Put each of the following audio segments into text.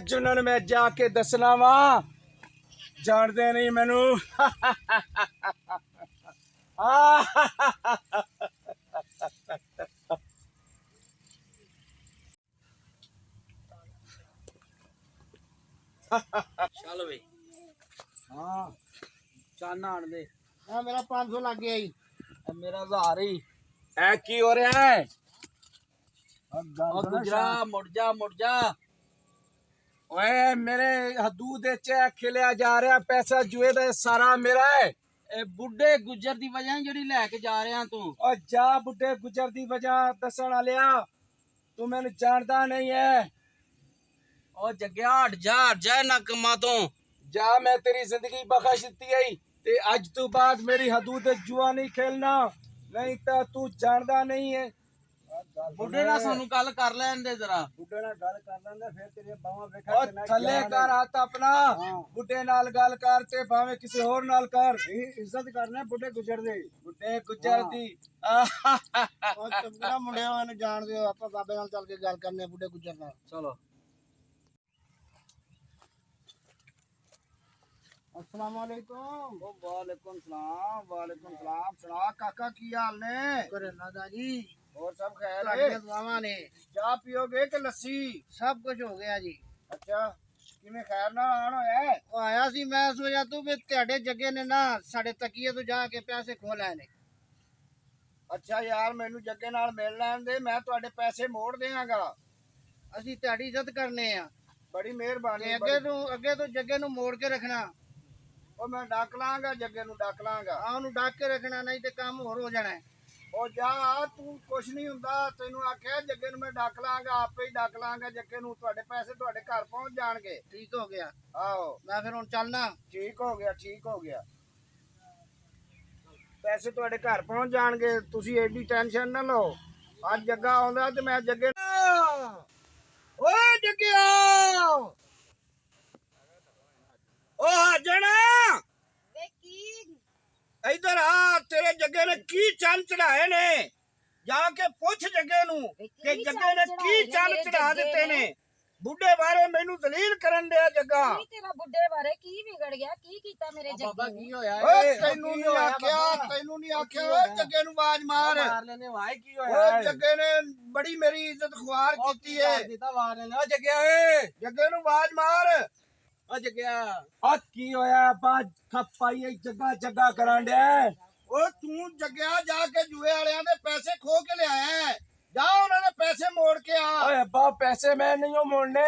जुनन मैं जाके दसना वा जानते नहीं मैनू चल वे हाँ चाना आन दे मेरा 500 लग गया ही मेरा 1000 ही ऐ की हो रहा है और गुजरा मुड़ जा ओए मेरे हदूद च खिलिया जा रहा पैसा जुए दा सारा मेरा है ए बुड्ढे गुजर दी वजह जेड़ी लेके जा रहा तू और जा बुढ़े गुजर दी वजह दसन वालिया तू मैंने जानता नहीं है और जग्या हट जा ना कमा तो जा मैं तेरी जिंदगी बख्श दी है ते अज तो बाद मेरी हदूद जुआ नहीं खेलना नहीं तो तू जानता नहीं है बुड्ढे ना सानू गल कर लैन दे जरा बुढ़े नाल गल कर लेंदे फिर तेरी बावां वेखा और थल्ले कर हाथ अपना बुढ़े नाल गल कर ते भाਵੇਂ किसी होर नाल कर इज्जत करना बुढ़े गुजर दी और चुपकरा मुंडिया ਨੂੰ ਜਾਣਦੇ ਹੋ ਆਪਾਂ ਬਾਬੇ ਨਾਲ ਚੱਲ ਕੇ ਗੱਲ ਕਰਨੇ ਬੁੱਢੇ ਗੁੱਜਰ ਨਾਲ चलो अस्सलाम वालेकुम वालेकुम सलाम सुना काका की हाल ने करना दादी और सब खैर ਤੁਹਾਡੀਆਂ ਦੁਆਵਾਂ ਨੇ चाह पियोगे कि लस्सी ਸਭ ਕੁਝ ਹੋ ਗਿਆ ਜੀ अच्छा किवें खैर नाल आन होया है ਉਹ ਆਇਆ ਸੀ ਮੈਂ ਸੋਚਿਆ ਤੂੰ ਵੀ ਤੁਹਾਡੇ ਜੱਗੇ ਨੇ ਨਾ ਸਾਡੇ ਤਕੀਏ ਤੋਂ ਜਾ ਕੇ ਪੈਸੇ ਖੋ ਲਏ ਨੇ अच्छा यार मैनू जग्गे नाल मिल लैन दे मैं तुहाडे पैसे मोड़ देंगा ਅਸੀਂ ਤੁਹਾਡੀ ਇੱਜ਼ਤ ਕਰਨੇ ਆ बड़ी मेहरबानी ਤੇ ਅੱਗੇ ਤੋਂ ਜੱਗੇ ਨੂੰ ਮੋੜ ਕੇ ਰੱਖਣਾ ओ मैं डक लांगा जग्गे नू डक लांगा ਆ ਉਹਨੂੰ ਡੱਕ ਕੇ ਰੱਖਣਾ ਨਹੀਂ ਤੇ ਕੰਮ ਹੋਰ ਹੋ ਜਾਣਾ ਹੈ ओ जा तू कुछ नहीं हुंदा तैनू आख्या जग्गे नू मैं डक लांगा आपे ही डक लांगा जग्गे नू तुहाडे पैसे तुहाडे घर पहुंच जाणगे ਠੀਕ ਹੋ ਗਿਆ आओ ਮੈਂ ਫਿਰ ਹੁਣ ਚੱਲਣਾ ठीक हो गया पैसे तुहाडे घर पहुंच जाणगे तुसी एडी टेंशन ना लो आज जग्गा आउंदा ते मैं जग्गे ओए जग्गिया ओ हाजण इधर आ तेरे जग्गे ने की चल चढ़ाए ने जाके पूछ जग्गे नू कि जग्गे ने की चल चढ़ा दिते ने बुढ़े बारे मैनू दलील करन दे जग्गा ਕੀ ਤੇਰਾ ਬੁੱਢੇ ਬਾਰੇ ਕੀ ਵਿਗੜ ਗਿਆ ਕੀ ਕੀਤਾ ਮੇਰੇ बाबा ਜੱਗੇ की ਨੇ होया ओए तैनू नहीं आख्या ओए जग्गे नू आवाज मार मार लेने भाई की ओए होया जग्गे ने बड़ी मेरी इज्जत ख्वार कीती है देता मार लेने ओ जग्या ओए जग्गे नू आवाज मार ओ जग्या आ की होया बाज खप पाई जग्गा जग्गा करां दे ओ तू जग्गिया जाके जुए वालियां दे पैसे खो के ले आया है जा उन्होंने पैसे मोड़ के आ ओए अब्बा पैसे मैं नहीं मोड़ने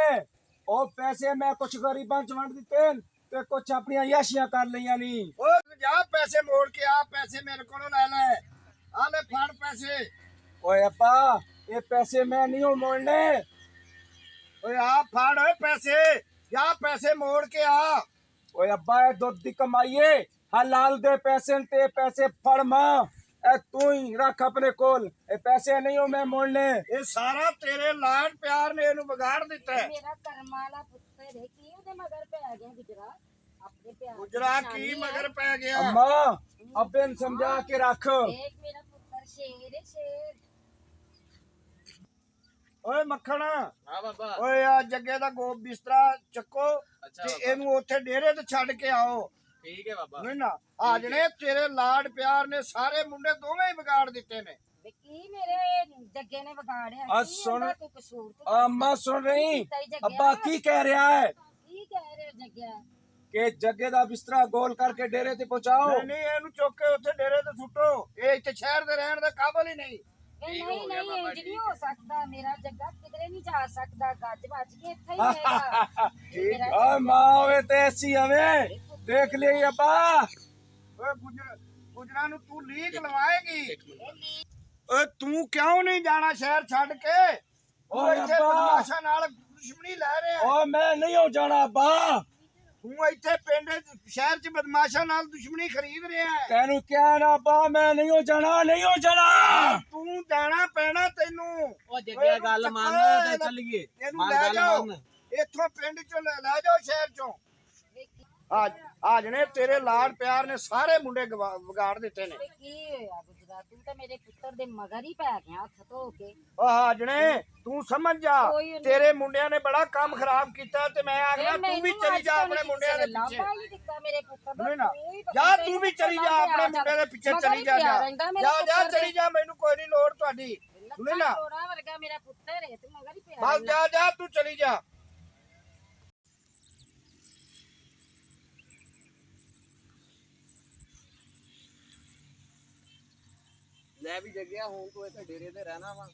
ओ पैसे मैं कुछ गरीबां च वंड दिते ते कुछ अपनी याशियां कर लियां नी ओ जा पैसे मोड़ के आ पैसे मेरे कोलों ले ले आ ले फड़ पैसे ओए अब्बा ये पैसे मैं नहीं मोड़ने ओए आ फड़ ओए पैसे जा पैसे मोड़ के आ ओए अब्बा ये दुध दी कमाईए हलाल दे पैसे ते पैसे फड़ मां ए तू ही रख अपने कोल ए पैसे नहीं हो मैं मोड़ने ये सारा तेरे लाड प्यार ने इनु बिगाड़ दिता है ਮੇਰਾ ਕਰਮ ਵਾਲਾ ਪੁੱਤਰ ਹੈ ਕੀ ਉਹਦੇ ਮਗਰ ਪੈ ਗਿਆ ਗੁਜਰਾ ਆਪਣੇ ਪਿਆਰ ਦੀ गुजरा ਨਿਸ਼ਾਨੀ की ਹੈ। मगर पै गया अम्मा अब इन समझा के रख ਦੇਖ ਮੇਰਾ ਪੁੱਤਰ ਸ਼ੇਰ ਹੈ, ਸ਼ੇਰ ओए मक्खन हां बाबा ओए आ जग्गे दा गो बिस्तरा चक्को अच्छा ते बाबा इनु ओथे डेरे ते छड़ के आओ ठीक है बाबा नहीं ना आज ने तेरे लाड प्यार ने सारे मुंडे दोवें ही बिगाड़ दिते ने ਵੇ ਕੀ ਮੇਰੇ ਜੱਗੇ ਨੇ ਵਿਗਾੜਿਆ ਆ ਕੀ ਸੁਣ। ਉਹਦਾ ਕੋਈ ਕਸੂਰ ਤੂੰ अम्मा सुन रही ਕੀਤਾ ਹੀ ਜੱਗਿਆ अब्बा की कह रहा है ਕੀ ਕਹਿ ਰਹੇ ਹੋ ਜੱਗਿਆ कि जग्गे दा बिस्तरा गोल करके डेरे ते पहुंचाओ नहीं ਇਹਨੂੰ ਚੁੱਕ ਕੇ ਉੱਥੇ ਡੇਰੇ ਤੇ ਸੁੱਟੋ ਇਹ ਇੱਥੇ ਸ਼ਹਿਰ ਦੇ ਰਹਿਣ ਦੇ ਕਾਬਿਲ ਹੀ ਨਹੀਂ ਇਹ ਨਹੀਂ ਇੰਜ ਨਹੀਂ ਹੋ ਸਕਦਾ ਮੇਰਾ ਜੱਗਾ ਕਿਧਰੇ ਨਹੀਂ ਜਾ ਸਕਦਾ ਗੱਜ ਵੱਜ ਕੇ ਇੱਥੇ ਹੀ ਰਹੇਗਾ ठीक ओए मां ओए ते ऐसी हवे देख लिए अब्बा ओए गुजरा नु तू लीक लवाएगी ओए तू क्यों नहीं जाना शहर छड़ के ओए ਇੱਥੇ ਬਦਮਾਸ਼ਾਂ ਨਾਲ ਦੁਸ਼ਮਣੀ ਲੈ ਰਿਹਾ ਓ ਮੈਂ ਨਹੀਂ ਹੋ ਜਾਣਾ ਅब्बा ਤੂੰ ਇੱਥੇ ਪਿੰਡ ਸ਼ਹਿਰ ਚ ਬਦਮਾਸ਼ਾਂ ਨਾਲ ਦੁਸ਼ਮਣੀ ਖਰੀਦ ਰਿਹਾ ਹੈ ਤੈਨੂੰ ਕਿਹਾ ਨਾ ਅब्बा ਮੈਂ ਨਹੀਂ ਹੋ ਜਾਣਾ ਤੂੰ ਜਾਣਾ ਪੈਣਾ ਤੈਨੂੰ ओ जग्या गल मान ते चलिए ਇਹਨੂੰ मान ਲੈ गल ਜਾਓ मान ਇੱਥੋਂ ਪਿੰਡ ਚੋਂ ਲੈ ਜਾਓ ਸ਼ਹਿਰ ਚੋਂ ਆ ਜਣੇ ਤੇਰੇ ਲਾਡ ਪਿਆਰ ਨੇ ਸਾਰੇ ਮੁੰਡੇ ਵਿਗਾੜ ਦਿੱਤੇ ਨੇ। ਤੇ ਕੀ ਹੋਇਆ ਗੁਜਰਾ, ਤੂੰ ਤਾਂ ਮੇਰੇ ਪੁੱਤਰ ਦੇ ਮਗਰ ਹੀ ਪੈ ਗਿਆ ਹੱਥ ਧੋ ਕੇ। ਆ ਜਣੇ ਤੂੰ ਸਮਝ ਜਾ, ਤੇਰੇ ਮੁੰਡਿਆਂ ਨੇ ਬੜਾ ਕੰਮ ਖਰਾਬ ਕੀਤਾ ਤੇ ਮੈਂ ਆਖਦਾ ਤੂੰ ਵੀ ਚਲੀ ਜਾ ਆਪਣੇ ਮੁੰਡਿਆਂ ਦੇ ਪਿੱਛੇ। ਲਾਂਭਾ ਹੀ ਦਿੱਤਾ ਮੇਰੇ ਪੁੱਤਰ ਦਾ, ਨਾ ਤੂੰ ਹੀ ਜਾ ਤੂੰ ਵੀ ਚਲੀ ਜਾ ਆਪਣੇ ਮੁੰਡਿਆਂ ਦੇ ਪਿੱਛੇ ਚਲੀ ਜਾ ਜਾ ਚਲੀ ਜਾ, ਮੈਨੂੰ ਕੋਈ ਨਹੀਂ ਲੋੜ ਤੁਹਾਡੀ। ਸੁਣੇ ਨਾ ਥੋੜਾ ਵਰਗਾ ਮੇਰਾ ਪੁੱਤਰ ਹੈ, ਤੂੰ ਮਗਰ ਹੀ ਪਿਆ ਬਸ ਜਾ ਜਾ ਤੂੰ ਚਲੀ ਜਾ। ਲੈ ਵੀ ਜੱਗਿਆ, ਹੁਣ ਤੂੰ ਇੱਥੇ ਡੇਰੇ ਤੇ ਰਹਿਣਾ ਵਾ,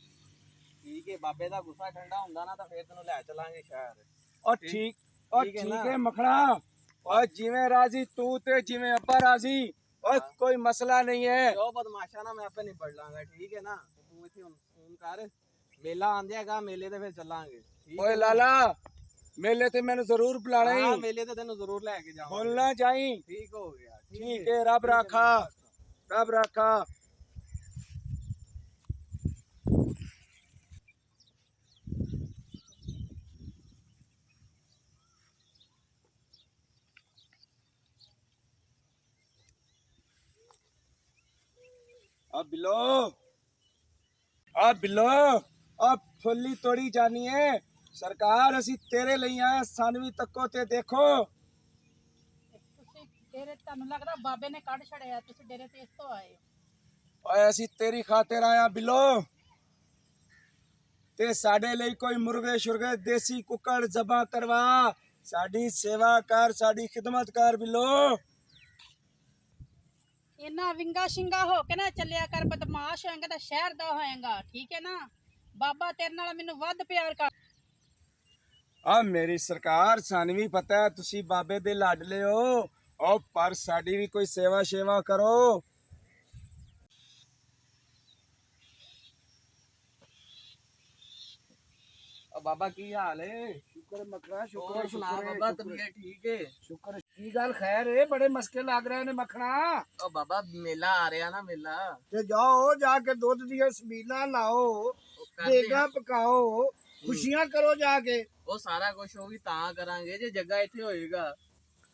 ਠੀਕ ਹੈ। ਬਾਬੇ ਦਾ ਗੁੱਸਾ ਠੰਡਾ ਹੁੰਦਾ ਨਾ ਤਾਂ ਫੇਰ ਤੈਨੂੰ ਲੈ ਚਲਾਂਗੇ ਸ਼ਹਿਰ। ਉਹ ਠੀਕ ਹੈ ਮਖਣਾ, और जिਵੇਂ राजी तू ते जिਵੇਂ अब्बा राजी, और कोई मसला नहीं है। ਜੋ ਬਦਮਾਸ਼ਾ ਨਾ ਮੈਂ ਆਪੇ ਨਿਬੜ ਲਾਂਗਾ, ਠੀਕ ਹੈ ਨਾ। ਤੂੰ ਇੱਥੇ ਫੋਨ ਕਰ, ਮੇਲਾ ਆਂਦੇਗਾ, ਮੇਲੇ ਤੇ ਫੇਰ ਚੱਲਾਂਗੇ। ओए लाला, मेले ते मैंने जरूर बुलाना ਹਾਂ ही, ਮੇਲੇ ਤੇ ਤੈਨੂੰ ਜ਼ਰੂਰ ਲੈ ਕੇ ਜਾਵਾਂਗੇ। भूलना जाई। ਠੀਕ ਹੋ ਗਿਆ, ठीक है, रब राखा, रब राखा। अब बिलो अब फुल्ली तोड़ी जानी है सरकार, असी तेरे ਲਈ ਆਏ, ਸਾਨਵੀ ਤੱਕੋ ਤੇ ਦੇਖੋ। ਤੁਸੀਂ ਡੇਰੇ, ਤੁਹਾਨੂੰ ਲੱਗਦਾ ਬਾਬੇ ਨੇ ਕੱਢ ਛੜਿਆ, ਤੁਸੀਂ ਡੇਰੇ ਤੇ ਇਸ ਤੋਂ ਆਏ ਹੋ। ਓਏ ਅਸੀਂ ਤੇਰੀ ਖਾਤਰ ਆਇਆ ਬਿੱਲੋ, ਤੇ ਸਾਡੇ ਲਈ ਕੋਈ ਮੁਰਗੇ ਸ਼ੁਰਗੇ ਦੇਸੀ ਕੁੱਕੜ ਜ਼ਬਾਂ ਕਰਵਾ, ਸਾਡੀ ਸੇਵਾ ਕਰ, ਸਾਡੀ ਖਿਦਮਤ ਕਰ ਬਿੱਲੋ। ਇੰਨਾ ਵਿੰਗਾ ਸ਼ਿੰਗਾ ਹੋ ਕੇ ਨਾ ਚੱਲਿਆ ਕਰ, ਬਦਮਾਸ਼ ਹੋਏਗਾ ਤਾਂ ਸ਼ਹਿਰ ਦਾ ਹੋਏਗਾ, ਠੀਕ ਹੈ ਨਾ। ਬਾਬਾ ਤੇਰੇ ਨਾਲ ਮੈਨੂੰ ਵੱਧ ਪਿਆਰ ਕਰ। ਆ ਮੇਰੀ ਸਰਕਾਰ, ਸਾਨੂੰ ਵੀ ਪਤਾ ਹੈ ਤੁਸੀਂ ਬਾਬੇ ਦੇ ਲਾਡਲੇ ਹੋ, ਉਹ ਪਰ ਸਾਡੀ ਵੀ ਕੋਈ ਸੇਵਾ ਸ਼ੇਵਾ ਕਰੋ। ਬਾਬਾ ਕੀ ਹਾਲ ਹੈ? ਸ਼ੁਕਰ ਮਖਣਾ, ਸ਼ੁਕਰ ਸੁਣਾ ਬਾਬਾ, ਤਬੀਅਤ ਠੀਕ ਹੈ? ਸ਼ੁਕਰ। ਕੀ ਗੱਲ ਖੈਰ ਏ, ਬੜੇ ਮਸਕੇ ਲੱਗ ਰਹੇ ਨੇ ਮਖਣਾ। ਉਹ ਬਾਬਾ ਮੇਲਾ ਆ ਰਿਹਾ ਨਾ, ਮੇਲਾ ਤੇ ਜਾਓ, ਜਾ ਕੇ ਦੁੱਧ ਦੀਆਂ ਸਬੀਲਾਂ ਲਾਓ, ਦੇਗਾ ਪਕਾਓ, ਖੁਸ਼ੀਆਂ ਕਰੋ ਜਾ ਕੇ। ਉਹ ਸਾਰਾ ਕੁਝ ਉਹ ਵੀ ਤਾਂ ਕਰਾਂਗੇ ਜੇ ਜੱਗਾ ਇੱਥੇ ਹੋਏਗਾ।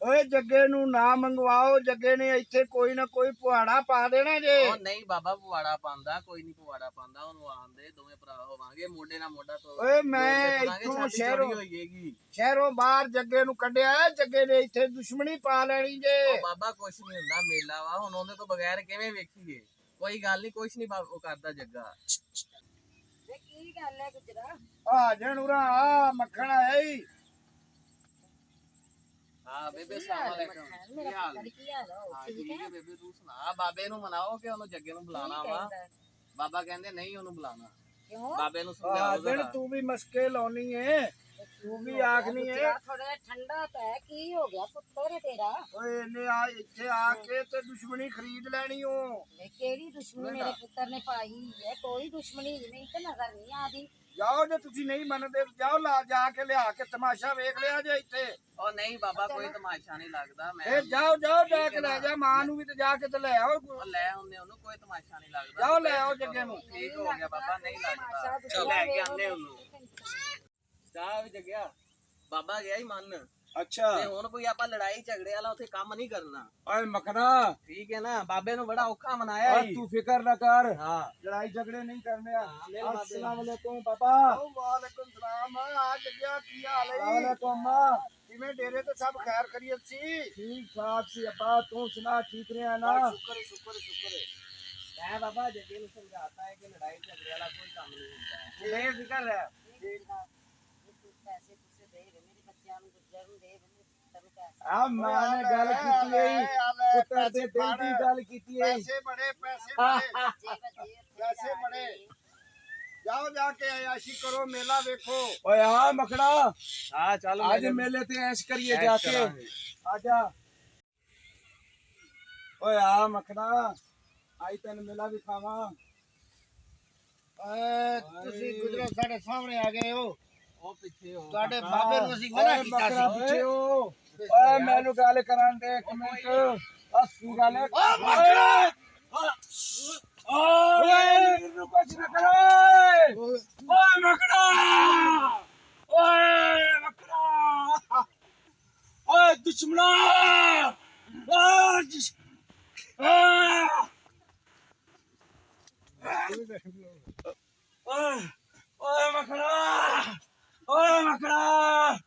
ਓਏ ਜੱਗੇ ਨੂੰ ਨਾ ਮੰਗਵਾਓ, ਜੱਗੇ ਨੇ ਇੱਥੇ ਕੋਈ ਨਾ ਕੋਈ ਪੁਹਾੜਾ ਪਾ ਦੇਣਾ ਜੇ। ਉਹ ਨਹੀਂ ਬਾਬਾ ਪੁਆੜਾ ਪਾਉਂਦਾ, ਕੋਈ ਨਹੀਂ ਪੁਆੜਾ ਪਾਉਂਦਾ, ਉਹਨੂੰ ਆਂਦੇ ਦੋਵੇਂ ਭਰਾ ਹੋਵਾਂਗੇ, ਮੋਢੇ ਨਾਲ ਮੋਢਾ ਤੋਂ। ਓਏ ਮੈਂ ਇੱਥੋਂ ਸ਼ਹਿਰੋਂ ਬਾਹਰ ਜੱਗੇ ਨੂੰ ਕੱਢਿਆ, ਜੱਗੇ ਨੇ ਇੱਥੇ ਦੁਸ਼ਮਣੀ ਪਾ ਲੈਣੀ ਜੇ। ਉਹ ਬਾਬਾ ਕੁਛ ਨਹੀਂ ਹੁੰਦਾ, ਮੇਲਾ ਵਾ, ਹੁਣ ਉਹਦੇ ਤੋਂ ਬਗੈਰ ਕਿਵੇਂ ਵੇਖੀਏ? ਕੋਈ ਗੱਲ ਨਹੀਂ, ਕੁਛ ਨਹੀਂ ਉਹ ਕਰਦਾ ਜੱਗਾ। ਵੇ ਕੀ ਗੱਲ ਹੈ ਗੁਜਰਾ? ਆ ਜਣੂਰਾ ਆ ਮੱਖਣ ਆਇਆ ਈ। ਹਾਂ ਬੇਬੇ, ਸਲਾਮ ਅਲੈਕਮ। ਮੇਰਾ ਪੁੱਤਰ ਕੀ ਹਾਲ ਹੈ? ਠੀਕ ਹੈ ਬੇਬੇ, ਤੂੰ ਸੁਣਾ। ਬਾਬੇ ਨੂੰ ਮਨਾਓ ਕਿ ਉਹਨੂੰ ਜੱਗੇ ਨੂੰ ਬੁਲਾਣਾ ਵਾ। ਬਾਬਾ ਕਹਿੰਦੇ ਨਹੀਂ ਉਹਨੂੰ ਬੁਲਾਣਾ। ਕਿਉਂ? ਬਾਬੇ ਨੂੰ ਆ ਸਮਝਾਓ ਜਣ ਜ਼ਰਾ। ਤੂੰ ਵੀ ਮਸਕੇ ਲਾਉਣੀ ਏ, ਤੂੰ ਵੀ ਆਖਣੀ ਏ। ਥੋੜਾ ਠੰਡਾ ਤਾਂ ਹੈ, ਕੀ ਹੋ ਗਿਆ ਪੁੱਤਰ ਤੇਰਾ? ਓਏ ਇਹਨੇ ਆ ਇੱਥੇ ਆ ਕੇ ਤੇ ਦੁਸ਼ਮਣੀ ਖਰੀਦ ਲੈਣੀ ਓ। ਵੇ ਕਿਹੜੀ ਦੁਸ਼ਮਣੀ ਮੇਰੇ ਪੁੱਤਰ ਨੇ ਪਾਈ ਹੈ? ਕੋਈ ਦੁਸ਼ਮਣੀ ਨਹੀਂ ਤੇ ਨਜ਼ਰ ਨਹੀਂ ਆਦੀ। ਜਾਓ, ਜੇ ਤੁਸੀਂ ਨਹੀਂ ਮੰਨਦੇ ਜਾਓ, ਲਾ ਜਾ ਕੇ ਲਿਆ ਕੇ ਤਮਾਸ਼ਾ ਵੇਖ ਲਿਆ ਜੇ ਇੱਥੇ। ਉਹ ਨਹੀਂ ਬਾਬਾ, ਕੋਈ ਤਮਾਸ਼ਾ ਨਹੀਂ ਲੱਗਦਾ। ਮੈਂ ਇਹ ਜਾਓ ਜਾਓ, ਜਾ ਕੇ ਲੈ ਜਾ ਮਾਂ ਨੂੰ ਵੀ ਤੇ ਜਾ ਕੇ ਤੇ ਲੈ ਆਓ। ਉਹ ਲੈ ਆਉਂਦੇ, ਉਹਨੂੰ ਕੋਈ ਤਮਾਸ਼ਾ ਨਹੀਂ ਲੱਗਦਾ। ਜਾਓ ਲੈ ਆਓ ਜੱਗੇ ਨੂੰ। ਠੀਕ ਹੋ ਗਿਆ ਬਾਬਾ, ਨਹੀਂ ਲੱਗਦਾ। ਚੱਲ ਲੈ ਕੇ ਆਉਂਦੇ ਉਹਨੂੰ। ਚਾਹ ਵੀ ਜੱਗਿਆ, ਬਾਬਾ ਗਿਆ ਹੀ ਮੰਨ। अच्छा ਤੇ ਹੁਣ ਕੋਈ ਆਪਾਂ ਲੜਾਈ ਝਗੜੇ ਵਾਲਾ ਉੱਥੇ ਕੰਮ ਨਹੀਂ ਕਰਨਾ, ओए मखना, ਠੀਕ ਹੈ ਨਾ। ਬਾਬੇ ਨੂੰ ਬੜਾ ਔਖਾ ਮਨਾਇਆ और ਹੀ। तू फिक्र न कर, ਹਾਂ लड़ाई झगड़े नहीं करने। हाँ, अस्सलाम वालेकुम पापा। ਵਾਲੇकुम ਸਲਾਮ। ਆ ਜੱਗਿਆ ਕੀ ਹਾਲ अस्सलाम ਹੈ? वालेकुम अम्मा। ਕਿਵੇਂ ਡੇਰੇ ਤੇ ਸਭ ਖੈਰ ਖਰੀਅਤ ਸੀ? ठीक ठाक सी अब्बा, तू सुना ठीक रहे ना? ਸ਼ੁਕਰ ਸ਼ੁਕਰ ਸ਼ੁਕਰ। ਮੈਂ ਬਾਬਾ ਜੱਗੇ ਨੂੰ ਸਮਝਾਤਾ ਹੈ ਕਿ ਲੜਾਈ ਝਗੜੇ ਵਾਲਾ ਕੋਈ ਕੰਮ ਨਹੀਂ ਹੁੰਦਾ। ਬੇਫਿਕਰ ਰਹਿ। ਤੂੰ ਪੈਸੇ ਤੁਸੀਂ ਦੇ ਮੇਰੇ ਬੱਚਿਆਂ ਨੂੰ ਗੁਜਰ ਨੂੰ ਦੇ, ਮੇਰੇ ਪੁੱਤਰ ਨੂੰ ਪੈਸੇ। आ मैंने गल की है, पुत्र दे दिल दी गल की है। ਪੈਸੇ ਬੜੇ, ਪੈਸੇ ਬੜੇ, ਜੇ ਬਦੇ ਪੈਸੇ ਬੜੇ। ਜਾਓ ਜਾ ਕੇ ਆयाशी करो, मेला देखो। ओए आ मखना, ਹਾਂ ਚੱਲ आज मेले ते ऐश करिए जाके। आजा। ओए आ मखना, आई तेन मेला भी खावा। ਤੁਸੀਂ ਗੁਜਰੋ ਸਾਡੇ ਸਾਹਮਣੇ ਆ ਗਏ ਹੋ। ਉਹ ਪਿੱਛੇ ਹੋ। ਤੁਹਾਡੇ ਬਾਬੇ ਨੂੰ ਅਸੀਂ ਮਨਾ ਕੀਤਾ मखना ਸੀ। पीछे हो। ओए मैनू गल करान दे एक मिनट। असली गल है। ओ मखना, ओए इन्नू कुछ ना करो। ओए मखना, ओए मखना, ओए दुश्मना। ਓਏ ਓਏ ਮਖਣਾ ਓਏ ਮਖਣਾ